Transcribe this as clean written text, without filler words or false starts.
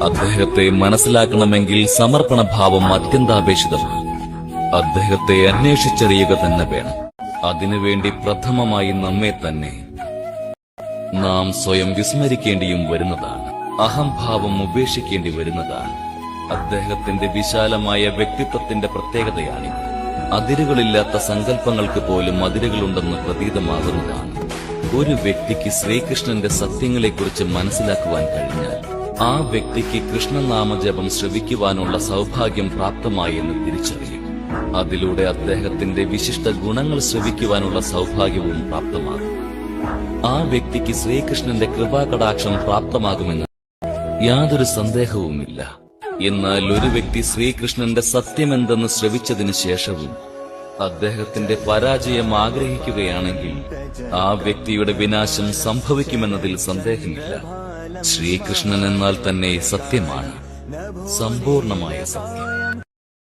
അദ്ദേഹത്തെ മനസ്സിലാക്കണമെങ്കിൽ സമർപ്പണഭാവം അത്യന്താപേക്ഷിതമാണ്. അദ്ദേഹത്തെ അന്വേഷിച്ചറിയുക തന്നെ വേണം. അതിനുവേണ്ടി പ്രഥമമായി നമ്മെ തന്നെ നാം സ്വയം വിസ്മരിക്കേണ്ടിയും വരുന്നതാണ്. അഹംഭാവം ഉപേക്ഷിക്കേണ്ടി വരുന്നതാണ്. അദ്ദേഹത്തിന്റെ വിശാലമായ വ്യക്തിത്വത്തിന്റെ പ്രത്യേകതയാണിത്. അതിരുകളില്ലാത്ത സങ്കല്പങ്ങൾക്ക് പോലും അതിരുകളുണ്ടെന്ന് പ്രതീതമാകുന്നതാണ്. ഒരു വ്യക്തിക്ക് ശ്രീകൃഷ്ണന്റെ സത്യങ്ങളെക്കുറിച്ച് മനസ്സിലാക്കുവാൻ കഴിഞ്ഞാൽ ആ വ്യക്തിക്ക് കൃഷ്ണനാമജപം ശ്രവിക്കുവാനുള്ള സൗഭാഗ്യം പ്രാപ്തമായി എന്ന് തിരിച്ചറിയും. അതിലൂടെ അദ്ദേഹത്തിന്റെ വിശിഷ്ട ഗുണങ്ങൾ ശ്രവിക്കുവാനുള്ള സൗഭാഗ്യവും പ്രാപ്തമാകും. ആ വ്യക്തിക്ക് ശ്രീകൃഷ്ണന്റെ കൃപാകടാക്ഷം പ്രാപ്തമാകുമെന്ന് യാതൊരു സന്ദേഹവുമില്ല. എന്നാൽ ഒരു വ്യക്തി ശ്രീകൃഷ്ണന്റെ സത്യമെന്തെന്ന് ശ്രവിച്ചതിനു ശേഷവും അദ്ദേഹത്തിന്റെ പരാജയം ആഗ്രഹിക്കുകയാണെങ്കിൽ ആ വ്യക്തിയുടെ വിനാശം സംഭവിക്കുമെന്നതിൽ സന്ദേഹമില്ല. ശ്രീകൃഷ്ണൻ എന്നാൽ തന്നെ സത്യമാണ്, സമ്പൂർണമായ സത്യം.